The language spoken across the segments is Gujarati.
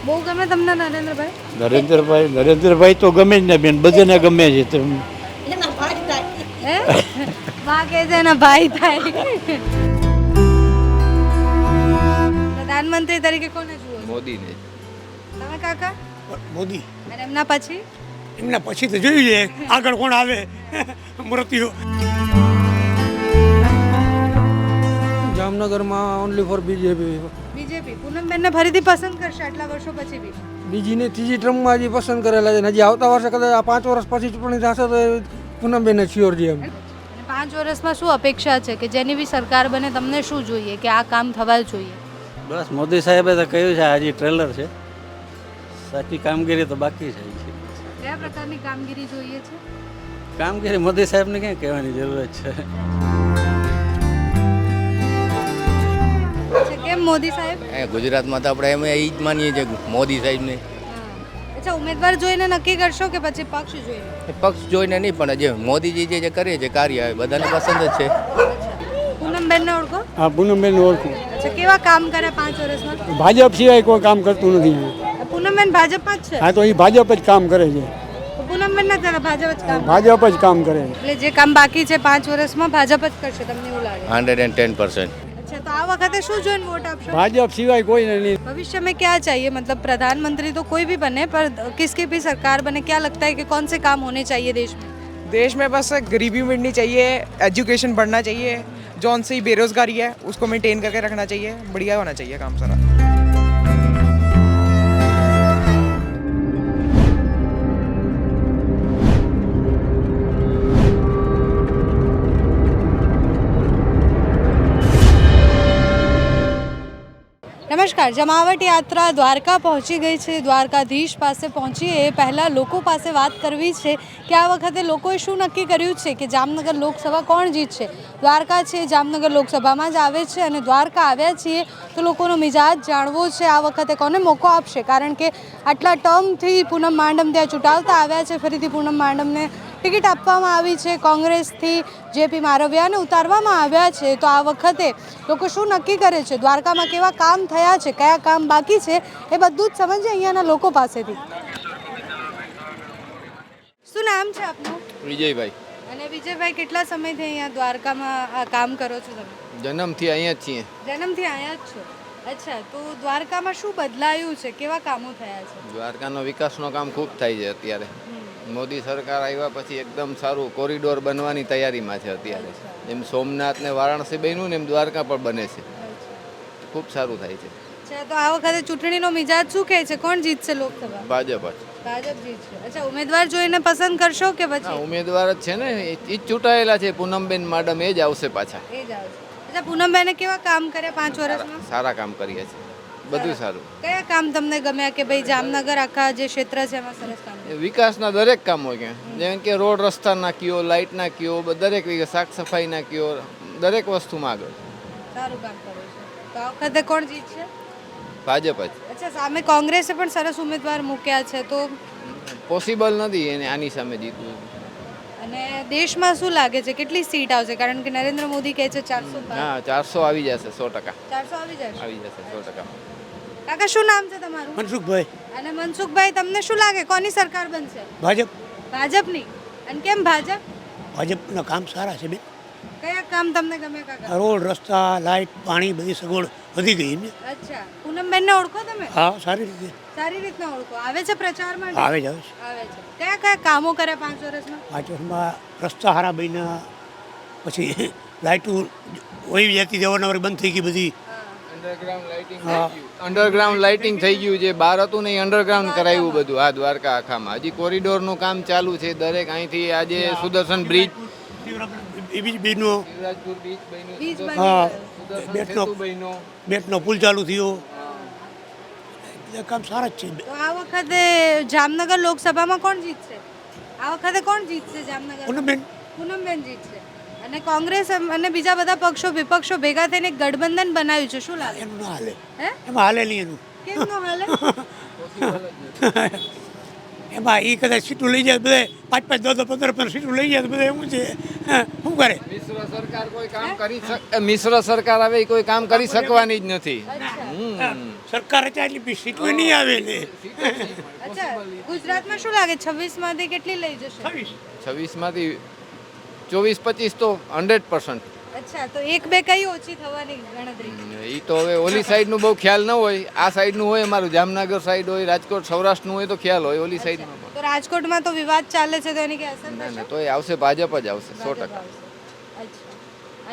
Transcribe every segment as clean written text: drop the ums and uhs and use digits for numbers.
બહુ ગમે તમને નરેન્દ્રભાઈ? નરેન્દ્રભાઈ તો ગમે જ ને બેન, બધાને ગમે છે. હે માં કહે છે એના ભાઈ થાય. પ્રધાનમંત્રી તરીકે કોને જુઓ છો? મોદીને. તમે કાકા? મોદી. અને એમના પછી? એમના પછી તો જોયું છે આગળ કોણ આવે મૃત્યુ. જામનગરમાં ઓનલી ફોર બીજેપી. બીજેપી. પૂનમબેનને ફરીથી પસંદ કરશે આટલા વર્ષો પછી બી? બીજી ને ત્રીજી ટ્રમમાં હજી પસંદ કરેલા છે ને હજી આવતા વર્ષે કદાચ આ 5 વર્ષ પછી ચૂંટણી થશે તો પૂનમબેનને શ્યોર છે એમ. અને 5 વર્ષમાં શું અપેક્ષા છે કે જેની બી સરકાર બને તમને શું જોઈએ કે આ કામ થવા જોઈએ? બસ મોદી સાહેબે તો કહ્યું છે, હજી ટ્રેલર છે, સાચી કામગીરી તો બાકી છે. કયા પ્રકારની કામગીરી જોઈએ છે? કામગીરી મોદી સાહેબને ક્યાં કહેવાની જરૂરત છે? અચ્છા, કેમ મોદી સાહેબ? ગુજરાતમાં તો આપણે એમ એ જ માનીએ છીએ મોદી સાહેબને. અચ્છા, ઉમેદવાર જોઈને નક્કી કરશો કે પછી પક્ષ જોઈને? પક્ષ જોઈને નહીં, પણ જે મોદીજી જે કરે છે કાર્ય એ બધાને પસંદ જ છે. પૂનમબેનને ઓળખો? હા, પૂનમબેન ઓળખું. અચ્છા, કેવા કામ કરે 5 વર્ષમાં? ભાજપ સિવાય કોઈ કામ કરતું નથી. પૂનમબેન ભાજપમાં જ છે? હા, તો એ ભાજપ જ કામ કરે છે. તો પૂનમબેન ના કરે, ભાજપ જ કામ? ભાજપ જ કામ કરે છે. એટલે જે કામ બાકી છે 5 વર્ષમાં ભાજપ જ કરશે, તમને એવું લાગે? 110%. अच्छा, तो આ વખતે શું જોઈને વોટ આપશો? ભાજપ સિવાય કોઈ નહીં. भविष्य में क्या चाहिए, मतलब प्रधानमंत्री तो कोई भी बने पर किसकी भी सरकार बने, क्या लगता है कि कौन से काम होने चाहिए देश में? देश में बस गरीबी मिटनी चाहिए, एजुकेशन बढ़ना चाहिए, जौन सी बेरोजगारी है उसको मेंटेन करके रखना चाहिए, बढ़िया होना चाहिए काम सारा. નમસ્કાર. જમાવટ યાત્રા દ્વારકા પહોંચી ગઈ છે. દ્વારકાધીશ પાસે પહોંચીએ એ પહેલાં લોકો પાસે વાત કરવી છે કે આ વખતે લોકોએ શું નક્કી કર્યું છે કે જામનગર લોકસભા કોણ જીતશે. દ્વારકા છે જામનગર લોકસભામાં જ આવે છે અને દ્વારકા આવ્યા છીએ તો લોકોનો મિજાજ જાણવો છે આ વખતે કોને મોકો આપશે, કારણ કે આટલા ટર્મથી પૂનમ માંડમ ત્યાં ચૂંટાવતા આવ્યા છે. ફરીથી પૂનમ માંડમને ટિકિટ આપવામાં આવી છે. કોંગ્રેસથી જેપી મારવિયાને ઉતારવામાં આવ્યા છે. તો આ વખતે લોકો શું નક્કી કરે છે, દ્વારકામાં કેવા કામ થયા છે, કયા કામ બાકી છે, એ બધું જ સમજીએ અહીંયાના લોકો પાસેથી. શું નામ છે આપનું? વિજયભાઈ. અને વિજયભાઈ, કેટલા સમયથી અહીંયા દ્વારકામાં આ કામ કરો છો તમે? જન્મથી અહીંયા જ છીએ. જન્મથી અહીંયા જ છો? અચ્છા, તો દ્વારકામાં શું બદલાયું છે, કેવા કામો થયા છે? દ્વારકાનો વિકાસનો કામ ખૂબ થાય છે અત્યારે. મોદી સરકાર આવ્યા પછી એકદમ સારું કોરિડોર બનવાની તૈયારીમાં છે અત્યારે. જેમ સોમનાથ ને વારાણસી બન્યું ને એમ દ્વારકા પણ બને છે. ખૂબ સારું થાય છે. અચ્છા, તો આ વખતે ચૂંટણીનો મિજાજ શું કહે છે, કોણ જીતશે લોકસભા? ભાજપ જ. ભાજપ જીતશે. અચ્છા, ઉમેદવાર જોઈને પસંદ કરશો કે પછી? ઉમેદવાર જ છે ને, એ જ ચૂંટાયેલા છે. પૂનમબેન માડમ એ જ આવશે પાછા. એ જ આવશે. અચ્છા, પૂનમબેને કેવા કામ કર્યા 5 વર્ષમાં? સારા કામ કરીએ છે, બધું સારું. કયા કામ તમને ગમ્યા કે ભાઈ જામનગર આખા જે ક્ષેત્ર છે એમાં સરસ કામ કર્યું? વિકાસના દરેક કામો કે જેમ કે રોડ રસ્તા નાખ્યો, લાઇટ નાખ્યો, દરેક સાફ સફાઈ નાખ્યો, દરેક વસ્તુમાં આગળ સારું કામ કર્યું છે. તો આ વખતે કોણ જીતશે? ભાજપ જ. અચ્છા, સામે કોંગ્રેસે પણ સરસ ઉમેદવાર મૂક્યા છે, તો પોસિબલ નથી એને આની સામે જીતવું. અને દેશમાં શું લાગે છે કેટલી સીટ આવશે, કારણ કે નરેન્દ્ર મોદી કહે છે 400. હા, 400 આવી જશે, 100%. 400 આવી જશે? આવી જશે 100%. કાકા, શું નામ છે તમારું? મનસુખભાઈ. અને મનસુખભાઈ, તમને શું લાગે કોની સરકાર બનશે? ભાજપ. ભાજપની? અને કેમ ભાજપ? ભાજપના કામ સારા છે બેન. કયા કામ તમને ગમે કાકા? રોડ રસ્તા લાઇટ પાણી બધી સગવડ વધી ગઈ ને. અચ્છા, પૂનમબેનને ઓળખો તમે? હા, સારી રીતે સારી રીતના ઓળખો. આવે છે પ્રચાર માટે? આવે જ આવે છે. આવે છે. કયા કયા કામો કર્યા 5 વર્ષમાં? 5 વર્ષમાં રસ્તા સારા બન્યા, પછી લાઇટો વહી જતી જવાના બંધ થઈ ગઈ બધી. અંડરગ્રાઉન્ડ લાઇટિંગ થઈ ગયું છે. બહાર હતું ને અંડરગ્રાઉન્ડ કરાવ્યું બધું આ દ્વારકા આખામાં. હજી કોરિડોરનું કામ ચાલુ છે. દરેક અહીંથી આજે સુદર્શન બ્રિજ, બીજનો શિવરાજપુર બીચ બન્યું, બીજ બની હા, ગયો. બેટનો પુલ ચાલુ થયો. બધા કામ સારા જ છે. તો આ વખતે જામનગર લોકસભામાં કોણ જીતશે? આ વખતે કોણ જીતશે જામનગર? પૂનમબેન. પૂનમબેન જીતશે. અને કોંગ્રેસ અને બીજા બધા પક્ષો વિપક્ષો ભેગા થઈને એક ગઠબંધન બનાવ્યું છે, શું લાગે? એનું ના હાલે. હે? એમાં હાલે નહીં એનું. કેમ નો હાલે? એમાં એ કદાચ સીટું લઈ જાય બધા 5-5, 10-10, 15-15 સીટું લઈ જાય બધા એવું છે. શું કરે? મિશ્ર સરકાર કોઈ કામ કરી મિશ્ર સરકાર આવે કોઈ કામ કરી શકવાની જ નથી. સરકાર હતા એટલી સીટો નહીં આવે ને અચ્છા ગુજરાતમાં શું લાગે 26માંથી કેટલી લઈ જશે 26માંથી 24-25 તો 100%. અચ્છા તો એક બે કઈ ઓછી થવાની ગણતરી એ તો હવે ઓલી સાઈડનું બહુ ખ્યાલ ન હોય, આ સાઈડનું હોય, અમારું જામનગર સાઈડ હોય, રાજકોટ સૌરાષ્ટ્રનું હોય તો ખ્યાલ હોય, ઓલી સાઈડમાં તો રાજકોટમાં તો વિવાદ ચાલે છે તો એની કઈ અસર ના થશે ના તો એ આવશે, ભાજપ જ આવશે 100%. અચ્છા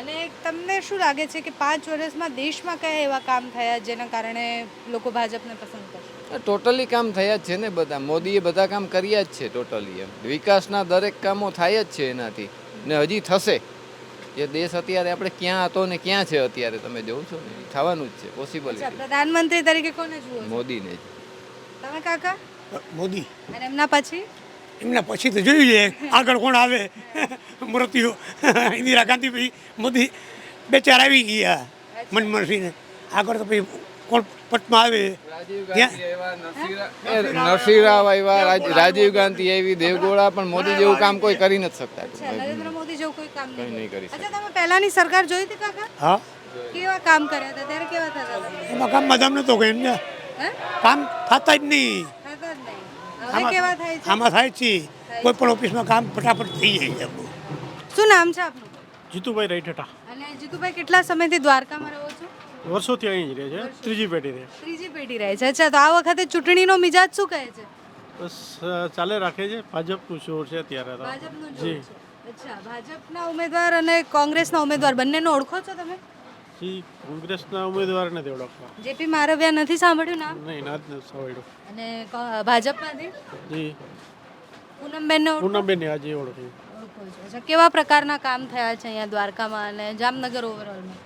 અને તમને શું લાગે છે કે 5 વર્ષમાં દેશમાં કયા એવા કામ થયા જેના કારણે લોકો ભાજપને પસંદ કરશે ટોટલી કામ થયા જ છે ને બધા, મોદીએ બધા કામ કર્યા જ છે ટોટલી. એમ વિકાસના દરેક કામો થાય જ છે એનાથી, ને હજી થશે. જે દેશ અત્યારે આપણે ક્યાં હતો ને ક્યાં છે અત્યારે તમે જોવો છો ને, થવાનું જ છે, અચ્છા પોસિબિલિટી પ્રધાનમંત્રી તરીકે કોને જુઓ છો મોદીને જ. તમે કાકા મોદી અને એમના પછી એમના પછી તો જોયું છે આગળ કોણ આવે મૃત્યુ ઇન્દિરા ગાંધી પછી મોદી બે ચાર આવી ગયા મનમોહનસિંહ આગળ તો પછી કોણ પટમાં આવે નરસિંહ રાવ આવ્યા, રાજીવ ગાંધી આવી, દેવગૌડા, પણ મોદી જેવું કામ કોઈ કરી નથી શકતા. અચ્છા નરેન્દ્ર મોદી જેવું કોઈ કામ કંઈ નહીં કરી અચ્છા તમે પહેલાની સરકાર જોઈ હતી કાકા હા કેવા કામ કર્યા હતા ત્યારે કેવા થતા હતા એમાં કામમાં દમ નતો કોઈ એમને હે કામ થતા જ નહીં. થતા જ નહીં હવે કેવા થાય છે આમાં થાય છે કોઈ પણ ઓફિસમાં કામ ફટાફટ થઈ જાય છે આપણું. શું નામ છે આપનું જીતુભાઈ રાઈઠેટા અને જીતુભાઈ કેટલા સમયથી દ્વારકામાં રહો છો વર્ષોથી અહીં જ રહે છે, ત્રીજી પેઢી રહે. ત્રીજી પેઢી રહે છે અચ્છા તો આ વખતે ચૂંટણીનો મિજાજ શું કહે છે બસ ચાલે રાખે છે, ભાજપનું શોર છે અત્યારે તો. ભાજપનું જી જોર છે અચ્છા ભાજપના ઉમેદવાર અને કોંગ્રેસના ઉમેદવાર બંનેનો ઓળખો છો તમે જી કોંગ્રેસના ઉમેદવાર નથી ઓળખવા. જેપી મારવિયા નથી સાંભળ્યું નામ નહીં ના જ નથી સાંભળ્યું. અને ભાજપમાંથી જી પૂનમબેનને ઓળખો પૂનમબેન આજે ઓળખ્યું. છો અચ્છા કેવા પ્રકારના કામ થયા છે અહીંયા દ્વારકામાં અને જામનગર ઓવરઓલમાં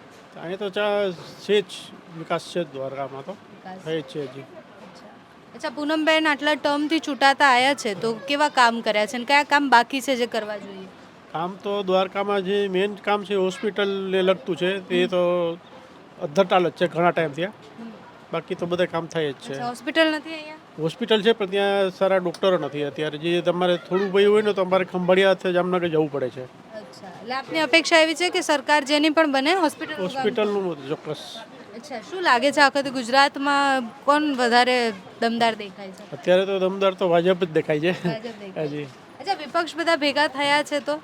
અહીં તો ચા છે જ, વિકાસ છે જ દ્વારકામાં તો વિકાસ. થઈ જ છે હજી. અચ્છા પૂનમબેન આટલા ટર્મથી ચૂંટાતા આવ્યા છે તો કેવા કામ કર્યા છે અને કયા કામ બાકી છે જે કરવા જોઈએ કામ તો દ્વારકામાં જે મેઇન કામ છે હોસ્પિટલને લગતું છે તે તો અધ્ધરતાલ જ છે ઘણા ટાઈમથી. બાકી તો બધા કામ થાય જ છે. અચ્છા હોસ્પિટલ નથી અહીંયા હોસ્પિટલ છે પણ ત્યાં સારા ડૉક્ટરો નથી અત્યારે. જે તમારે થોડું ભય હોય ને તો અમારે ખંભાળિયાથી જામનગર જવું પડે છે. અચ્છા એટલે આપની અપેક્ષા એવી છે કે સરકાર જેની પણ બને હોસ્પિટલ હોસ્પિટલનું ચોક્કસ. અચ્છા શું લાગે છે આ વખતે ગુજરાતમાં કોણ વધારે દમદાર દેખાય છે અત્યારે તો દમદાર તો ભાજપ જ દેખાય છે. ભાજપ દેખાય છે. હાજી અચ્છા વિપક્ષ બધા ભેગા થયા છે તો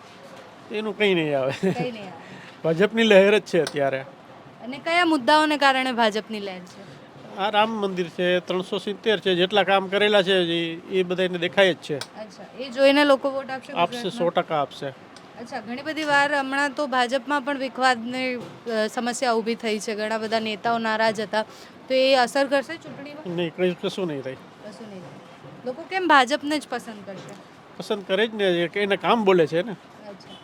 એનું કંઈ નહીં આવે. કઈ નહીં આવે. ભાજપની લહેર જ છે અત્યારે. અને કયા મુદ્દાઓને કારણે ભાજપની લહેર છે આ રામ મંદિર છે, 370 છે, જેટલા કામ કરેલા છે એ બધાને દેખાય જ છે. અચ્છા એ જોઈને લોકો વોટ આપશે આપશે, ગુજરાતમાં? 100% આપશે. અચ્છા ઘણી બધી વાર હમણાં તો ભાજપમાં પણ વિખવાદની સમસ્યા ઊભી થઈ છે ઘણા બધા નેતાઓ નારાજ હતા તો એ અસર કરશે ચૂંટણીમાં નહીં કંઈ કશું નહીં થાય. કશું નહીં થાય. લોકો કેમ ભાજપને જ પસંદ કરશે પસંદ કરે જ ને, કે એને કામ બોલે છે ને. અચ્છા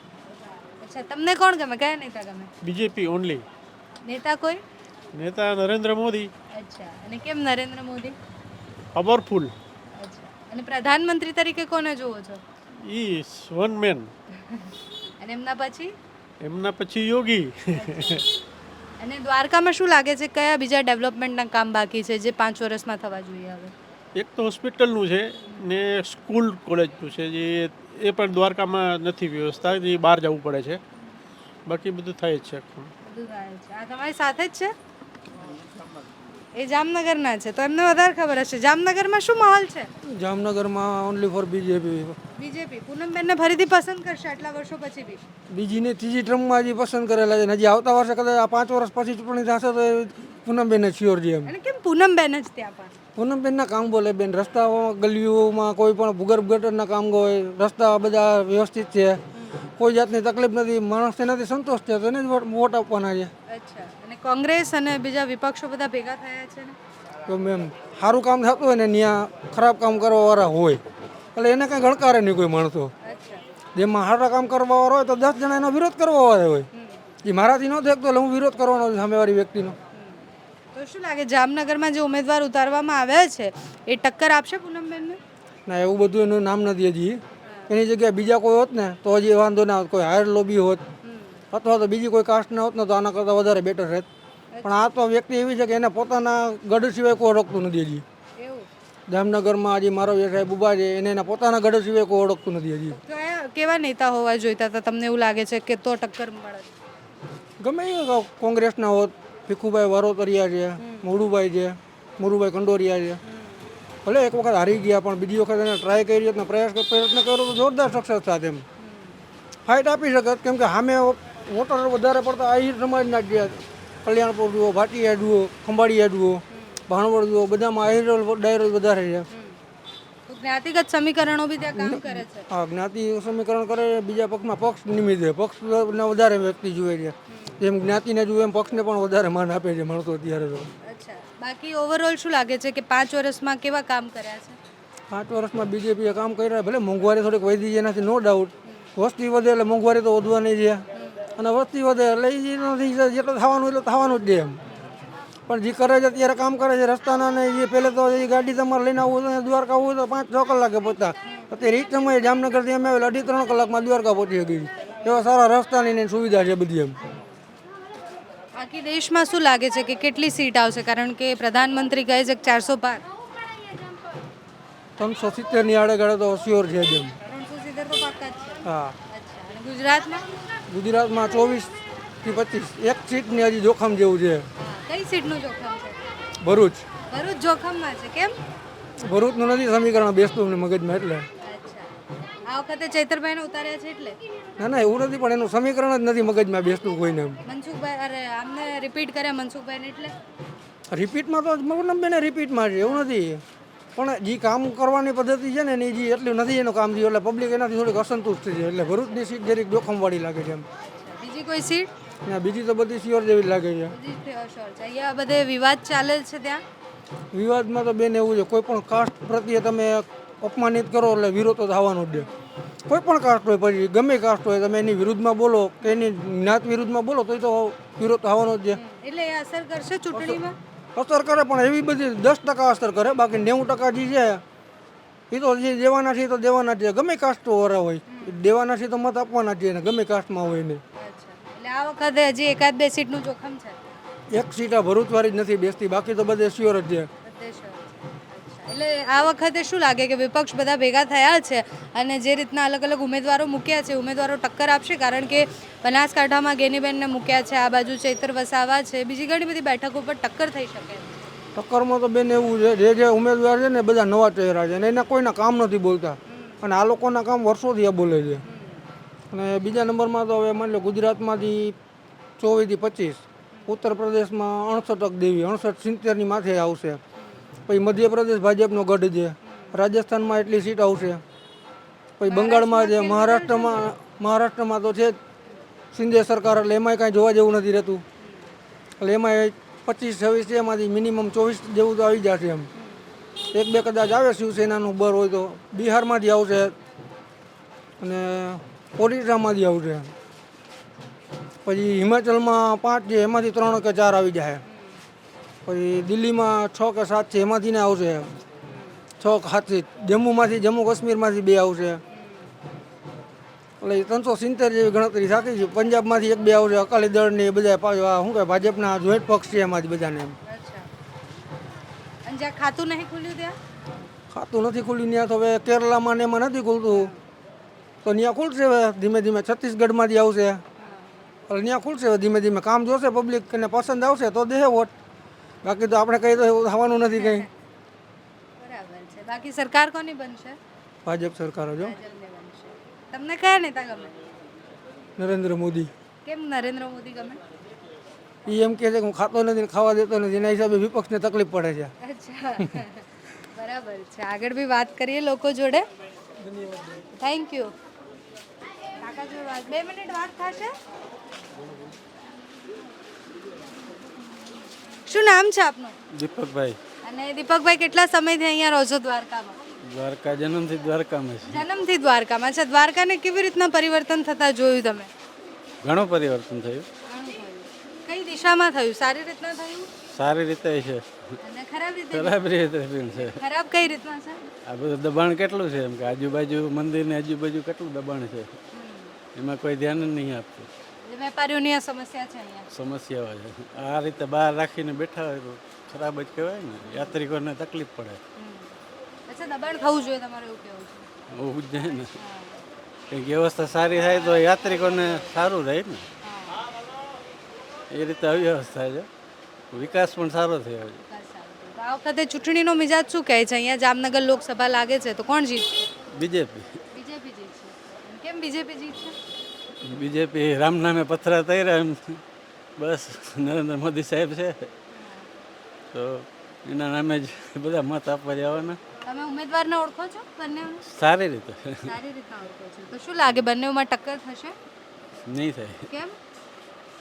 અચ્છા તમને કોણ ગમે કયા નેતા ગમે બીજેપી ઓનલી. નેતા કોઈ નેતા નરેન્દ્ર મોદી, અચ્છા અને કેમ નરેન્દ્ર મોદી પાવરફુલ. અચ્છા અને પ્રધાનમંત્રી તરીકે કોને જોવો છો ઈ વન મેન. અને એમના પછી એમના પછી યોગી. અને દ્વારકામાં શું લાગે છે કયા બીજા ડેવલપમેન્ટના કામ બાકી છે જે 5 વર્ષમાં થવા જોઈએ હવે એક તો હોસ્પિટલનું છે ને સ્કૂલ કોલેજનું છે, જે એ પણ દ્વારકામાં નથી વ્યવસ્થા, જે બહાર જવું પડે છે. બાકી બધું થાય જ છે. બધું થાય છે આ તમારી સાથે જ છે એ જામનગરના છે તો એમને વધારે ખબર હશે જામનગરમાં શું માહોલ છે જામનગરમાં ઓનલી ફોર બીજેપી. બીજેપી પૂનમબેનને ફરીથી પસંદ કરશે આટલા વર્ષો પછી બી બીજીને ત્રીજી ટ્રમમાં હજી પસંદ કરેલા છે ને હજી આવતા વર્ષે કદાચ આ 5 વર્ષ પછી ચૂંટણી થશે તો પૂનમબેન જ શ્યોર છે એમ. અને કેમ પૂનમબેન જ ત્યાં પણ પૂનમબેનના કામ બોલે બેન, રસ્તાઓ ગલીઓમાં કોઈ પણ ભૂગર્ભ ગટરના કામ હોય, રસ્તા બધા વ્યવસ્થિત છે, કોઈ જાતની તકલીફ નથી, માણસને નથી સંતોષ છે તો એને જ વોટ આપવાના છે. અચ્છા અને કોંગ્રેસ અને બીજા વિપક્ષો બધા ભેગા થયા છે ને તો મેમ સારું કામ થતું હોય ને ત્યાં ખરાબ કામ કરવાવાળા હોય એટલે એને કંઈ ગણકારે નહીં કોઈ માણસો. અચ્છા જેમાં સારા કામ કરવાવાળા હોય તો 10 જણા એનો વિરોધ કરવાવાળા હોય. એ મારાથી ન દેખતો એટલે હું વિરોધ કરવાનો છું સામેવાળી વ્યક્તિનો. તો શું લાગે જામનગરમાં જે ઉમેદવાર ઉતારવામાં આવ્યા છે એ ટક્કર આપશે પૂનમબેનને ના એવું બધું એનું નામ નથી હજી. એની જગ્યાએ બીજા કોઈ હોત ને તો હજી વાંધો ના હોત, કોઈ હાયર લોબી હોત અથવા તો બીજી કોઈ કાસ્ટના હોત ને તો આના કરતાં વધારે બેટર રહેત. પણ આ તો વ્યક્તિ એવી છે કે એને પોતાના ગઢ સિવાય કોઈ ઓળખતું નથી હજી. એવું જામનગરમાં હજી મારો વ્યવસાય બુબા છે એને એના પોતાના ગઢ સિવાય કોઈ ઓળખતું નથી હજી. કેવા નેતા હોવા જોઈતા હતા તમને એવું લાગે છે કે તો ટક્કર મળે ગમે એ કોંગ્રેસના હોત, ભીખુભાઈ વારોતરિયા છે, મોડુભાઈ છે, મુરુભાઈ કંડોરિયા છે. ભલે એક વખત હારી ગયા પણ બીજી વખત એને ટ્રાય કરી અને પ્રયત્ન કર્યો તો જોરદાર સક્સેસ થાત એમ. ફાઇટ આપી શકત કેમ કે સામે વોટર વધારે પડતા આહિર સમાજના જ છે. કલ્યાણપુર જુઓ, ભાટિયા જુઓ, ખંભાળિયા જુઓ, ભાણવડ જુઓ, બધામાં આહિર ડાયરો વધારે છે. તો જ્ઞાતિગત સમીકરણો બી ત્યાં કામ કરે છે. હા, જ્ઞાતિ સમીકરણ કરે, બીજા પક્ષમાં પક્ષ નિમિત્ત છે. પક્ષને વધારે વ્યક્તિ જુએ છે. જેમ જ્ઞાતિને જુએ એમ પક્ષને પણ વધારે માન આપે છે માણસો અત્યારે તો. અચ્છા, બાકી ઓવરઓલ શું લાગે છે કે 5 વર્ષમાં કેવા કામ કર્યા છે? 5 વર્ષમાં બીજેપીએ કામ કર્યા. ભલે મોંઘવારી થોડીક વધી છે એનાથી નો ડાઉટ. વસ્તી વધે એટલે મોંઘવારી તો વધવાની છે અને વસ્તી વધે એટલે એ નથી જેટલું થવાનું એટલું થવાનું જ છે એમ. પણ જે કરે છે અત્યારે કામ કરે છે રસ્તાના ને એ પહેલે તો એ ગાડી તમારે લઈને આવવું હોય દ્વારકા આવવું હોય તો 5-6 કલાકે પહોંચતા. અત્યારે એ જ સમયે જામનગરથી અમે આવેલા 2.5-3 કલાકમાં દ્વારકા પહોંચી ગઈ. એવા સારા રસ્તાની ને સુવિધા છે બધી એમ. બાકી દેશમાં શું લાગે છે કે કેટલી સીટ આવશે? કારણ કે પ્રધાનમંત્રી કહે છે કે 400 પાર. 370ની આડેગાડે તો શ્યોર છે જ એમ. 370 તો પાક્કા જ છે. હા. અચ્છા, અને ગુજરાતમાં? ગુજરાતમાં 24 થી 25 એક સીટની હજી જોખમ જેવું છે. કઈ સીટનું જોખમ છે? ભરૂચ. ભરૂચ જોખમમાં છે. કેમ? ભરૂચનું નથી સમીકરણ બેસતું ને મગજમાં એટલે. અચ્છા, આ વખતે ચૈતરભાઈને ઉતાર્યા છે એટલે? ના ના એવું નથી પણ એનું સમીકરણ જ નથી મગજમાં બેસતું કોઈને એમ. મનસુખભાઈ, અરે આમને રિપીટ કર્યા મનસુખભાઈને એટલે? રિપીટમાં તો મતલબ બેને રિપીટમાં છે એવું નથી પણ જે કામ કરવાની પદ્ધતિ છે ને એની જે એટલું નથી એનું કામ થયું એટલે પબ્લિક એનાથી થોડીક અસંતુષ્ટ છે એટલે ભરૂચની સીટ જરીક જોખમવાળી લાગે છે એમ. બીજી કોઈ સીટ? ના બીજી તો બધી શ્યોર જેવી જ લાગે છે. બીજી શ્યોર છે. અહીંયા બધે વિવાદ ચાલે છે ત્યાં? વિવાદમાં તો બેન એવું છે કોઈ પણ કાસ્ટ પ્રત્યે તમે અપમાનિત કરો એટલે વિરોધ તો થવાનો જ છે. કોઈ પણ કાસ્ટ હોય પછી ગમે કાસ્ટ હોય તમે એની વિરુદ્ધમાં બોલો કે એની જ્ઞાત વિરુદ્ધમાં બોલો તો વિરોધ થવાનો જ છે. એટલે એ અસર કરશે ચૂંટણીમાં? અસર કરે પણ એવી બધી 10% અસર કરે બાકી 90% જે છે એ તો જે દેવાના છે એ તો દેવાના છે. ગમે કાસ્ટ વાળા હોય દેવાના છે તો મત આપવાના છે ને ગમે કાસ્ટમાં હોય ને. અચ્છા, એટલે આ વખતે હજી 1-2 સીટનું જોખમ છે? એક સીટ આ ભરૂચવાળી જ નથી બેસતી બાકી તો બધે શ્યોર જ છે. બધે sure છે. અચ્છા, એટલે આ વખતે શું લાગે કે વિપક્ષ બધા ભેગા થયા છે અને જે રીતના અલગ અલગ ઉમેદવારો મૂક્યા છે ઉમેદવારો ટક્કર આપશે? કારણ કે બનાસકાંઠામાં ગેનીબેનને મૂક્યા છે, આ બાજુ ચૈતર વસાવા છે, બીજી ઘણી બધી બેઠકો પર ટક્કર થઈ શકે છે. ટક્કરમાં તો બેન એવું છે જે ઉમેદવાર છે ને બધા નવા ચહેરા છે અને એના કોઈના કામ નથી બોલતા અને આ લોકોના કામ વર્ષોથી આ બોલે છે. અને બીજા નંબરમાં તો હવે માની લો ગુજરાતમાંથી 24 થી 25, ઉત્તર પ્રદેશમાં 68 દેવી 68-70ની માથે આવશે. પછી મધ્યપ્રદેશ ભાજપનો ગઢ છે, રાજસ્થાનમાં એટલી સીટ આવશે. પછી બંગાળમાં છે, મહારાષ્ટ્રમાં તો છે જ શિંદે સરકાર એટલે એમાંય કાંઈ જોવા જેવું નથી રહેતું. એટલે એમાંય 25-26 છે એમાંથી મિનિમમ 24 જેવું તો આવી જશે એમ. 1-2 કદાચ આવે શિવસેનાનું બર હોય તો બિહારમાંથી આવશે અને ઓડિશામાંથી આવશે. પછી હિમાચલમાં 5 છે એમાંથી 3 કે 4 આવી જાય. પછી દિલ્હીમાં 6 કે 7 છે એમાંથી ને આવશે 6 કે 7 જમ્મુમાંથી જમ્મુ કાશ્મીરમાંથી 2 આવશે. એટલે 370 જેવી ગણતરી થતી છે. પંજાબમાંથી 1-2 આવશે. અકાલી દળ ને બધા શું કહે ભાજપના જોઈન્ટ પક્ષ છે એમાંથી બધાને એમ. અચ્છા, અને જ્યાં ખાતું નહીં ખુલ્યું ત્યાં? ખાતું નથી ખુલ્યું ત્યાં તો હવે કેરલામાં ને એમાં નથી ખુલતું તો ત્યાં ખુલશે હવે ધીમે ધીમે. છત્તીસગઢમાંથી આવશે એટલે ત્યાં ખુલશે હવે ધીમે ધીમે. કામ જોશે પબ્લિક ને પસંદ આવશે તો દે વોટ. બાકી તો આપણે કહી તો એવું થવાનું નથી કંઈ. બરાબર છે. બાકી સરકાર કોની બનશે? ભાજપ સરકાર જો ભાજપની બનશે. તમને કયા નેતા ગમે? નરેન્દ્ર મોદી. કેમ નરેન્દ્ર મોદી ગમે? એ એમ કહે છે કે હું ખાતો નથી ને ખાવા દેતો નથી એના હિસાબે વિપક્ષને તકલીફ પડે છે. અચ્છા, બરાબર છે. આગળ બી વાત કરીએ લોકો જોડે. Thank you. કાકા જોડે વાત 2 મિનિટ વાત થશે. શું નામ છે આપનું? દીપકભાઈ. અને દીપકભાઈ કેટલા સમયથી અહીંયા રહો છો દ્વારકામાં? દ્વારકા જન્મથી દ્વારકામાં છે. જન્મથી દ્વારકામાં છે. દ્વારકાને કેવી રીતના પરિવર્તન થતા જોયું તમે? ઘણું પરિવર્તન થયું. કઈ દિશામાં થયું? સારી રીતના થયું? સારી રીતે છે, અને ખરાબ રીતે? ખરાબ રીતે પણ છે. ખરાબ કઈ રીતના છે? આ બધું દબાણ કેટલું છે એમ કે આજુબાજુ મંદિરની આજુબાજુ કેટલું દબાણ છે એમાં કોઈ ધ્યાન જ નહીં આપતું. એટલે વેપારીઓની આ સમસ્યા છે અહીંયા. સમસ્યાઓ છે. આ રીતે બહાર રાખીને બેઠા હોય તો ખરાબ જ કહેવાય ને. યાત્રિકોને તકલીફ પડે. અચ્છા, દબાણ થવું જોઈએ તમારે એવું કહેવું છે? હોવું જ જાય ને. કંઈક વ્યવસ્થા સારી થાય તો યાત્રિકોને સારું રહે ને. એ રીતે અવ્યવસ્થા છે. વિકાસ પણ સારો થયો છે. આ વખતે ચૂંટણીનો મિજાજ શું કહે છે? અહીંયા જામનગર લોકસભા લાગે છે તો કોણ જીતશે? બીજેપી બીજેપી જીતશે. કેમ બીજેપી જીતશે? બીજેપી રામ નામે પથરા તૈરા એમ બસ નરેન્દ્ર મોદી સાહેબ છે તો એના નામે જ બધા મત આપવા જવાના. તમે ઉમેદવારને ઓળખો છો બંનેને? સારી રીતે સારી રીતના ઓળખો છો. તો શું લાગે બંનેમાં ટક્કર થશે? નહીં થાય, કેમ?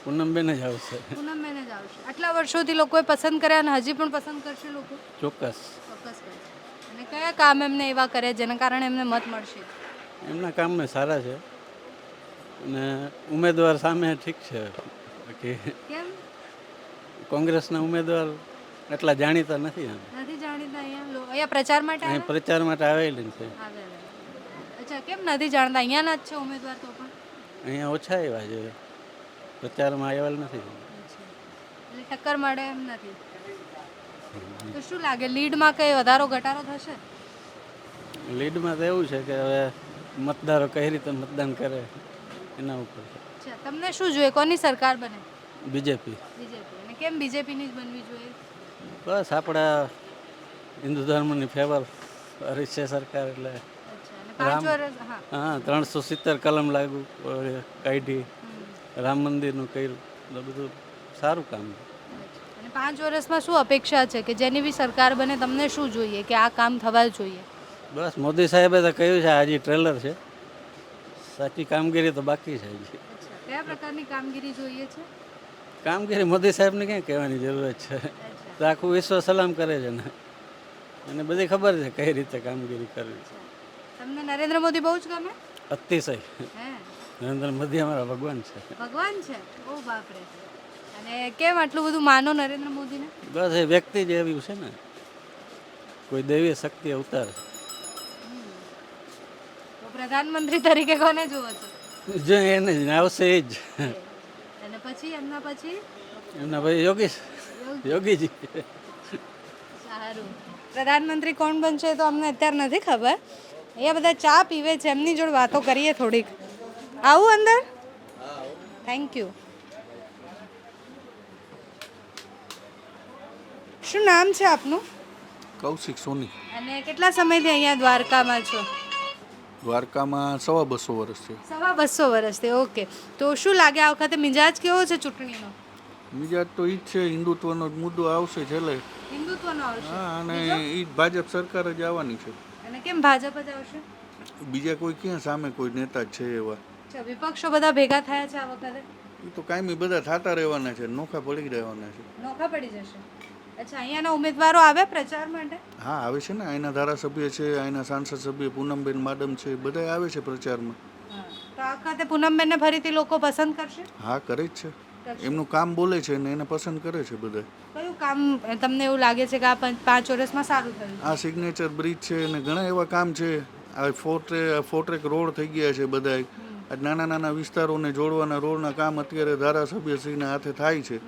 પૂનમબેન જ આવશે પૂનમબેન જ આવશે. આટલા વર્ષોથી લોકોએ પસંદ કર્યા અને હજી પણ પસંદ કરશે લોકો? ચોક્કસ. ચોક્કસ કરશે. અને કયા કામ એમને એવા કરે જેના કારણે એમને મત મળશે? એમના કામ સારા છે અને ઉમેદવાર સામે ઠીક છે, બાકી કેમ કોંગ્રેસના ઉમેદવાર એટલા જાણીતા નથી. નથી જાણીતા? અહીંયા પ્રચાર માટે અહીં પ્રચાર માટે આવેલી છે. આવેલા. અચ્છા, કેમ નથી જાણતા? અહીંયાના જ છે ઉમેદવાર તો પણ? અહીંયા ઓછા એવા છે, પ્રચારમાં આવેલ નથી. એટલે ટક્કર મળે એમ નથી. તો શું લાગે લીડમાં કઈ વધારો ઘટાડો થશે? લીડમાં તો એવું છે કે હવે મતદારો કઈ રીતે મતદાન કરે એના ઉપર છે. અચ્છા, તમને શું જોઈએ? કોની સરકાર બને? બીજેપી. બીજેપી. અને કેમ બીજેપીની જ બનવી જોઈએ? બસ આપણા હિન્દુ ધર્મની ફેવર છે સરકાર એટલે. અચ્છા, અને 5 વર્ષ હા. 370 કલમ લાગુ કાઢી, રામ મંદિરનું કર્યું, એટલે બધું સારું કામ. અને 5 વર્ષમાં શું અપેક્ષા છે કે જેની બી સરકાર બને તમને શું જોઈએ કે આ કામ થવા જોઈએ? બસ મોદી સાહેબે તો કહ્યું છે, હજી ટ્રેલર છે, સાચી કામગીરી તો બાકી છે હજી. અચ્છા, કયા પ્રકારની કામગીરી જોઈએ છે? કામગીરી મોદી સાહેબને ક્યાં કહેવાની જરૂરત છે, તો આખું વિશ્વ સલામ કરે છે ને, અને બધી ખબર છે કઈ રીતે કામગીરી કરવી છે. તમને નરેન્દ્ર મોદી બહુ જ ગમે? અતિશય. હે, નરેન્દ્ર મોદી અમારા ભગવાન છે. ભગવાન છે? ઓ બાપરે. અને કેમ આટલું બધું માનો નરેન્દ્ર મોદીને? બસ એ વ્યક્તિ જ એવી છે ને, કોઈ દૈવી શક્તિ અવતાર. તો પ્રધાનમંત્રી તરીકે કોને જુઓ છો? જો એને જ આવશે એ જ. અને પછી એમના પછી? એમના ભાઈ યોગીજી. સારું. પ્રધાનમંત્રી કોણ બનશે તો અમને અત્યારે નથી ખબર. અહીંયા બધા ચા પીવે છે, એમની જોડે વાતો કરીએ થોડીક. આવું અંદર? Thank you. શું નામ છે આપનું? કૌશિક સોની. અને કેટલા સમયથી અહીંયા દ્વારકામાં છો? દ્વારકામાં 250 વર્ષ છે. 250 વર્ષથી. ઓકે. તો શું લાગે આ વખતે મિજાજ કેવો છે ચૂંટણીનો? મિજાજ તો ઈ જ છે, હિન્દુત્વનો જ મુદ્દો આવશે છેલ્લે. હિન્દુત્વનો આવશે. હા, અને ઈ જ ભાજપ સરકાર જ આવવાની છે. અને કેમ ભાજપ જ આવશે? બીજા કોઈ ક્યાં સામે કોઈ નેતા જ છે એવા? અચ્છા, વિપક્ષો બધા ભેગા થયા છે આ વખતે? એ તો કાયમી બધા થતા રહેવાના છે, નોખા પડી રહેવાના છે. નોખા પડી જશે. અચ્છા, અહીંયાના ઉમેદવારો આવે પ્રચાર માટે? હા, આવે છે ને, અહીંના ધારાસભ્ય છે, અહીંના સાંસદ સભ્ય પૂનમબેન માડમ છે, બધા આવે છે પ્રચારમાં. તો આ વખતે પૂનમબેનને ફરીથી લોકો પસંદ કરશે? હા, કરે જ છે. એમનું કામ બોલે છે ને એને પસંદ કરે છે બધા. કયું કામ તમને એવું લાગે છે કે આ 5 વર્ષમાં સારું થયું? આ સિગ્નેચર બ્રિજ છે અને ઘણા એવા કામ છે. આ ફોરટ્રેક રોડ થઈ ગયા છે બધા. આ નાના નાના વિસ્તારોને જોડવાના રોડના કામ અત્યારે ધારાસભ્યશ્રીના હાથે થાય છે.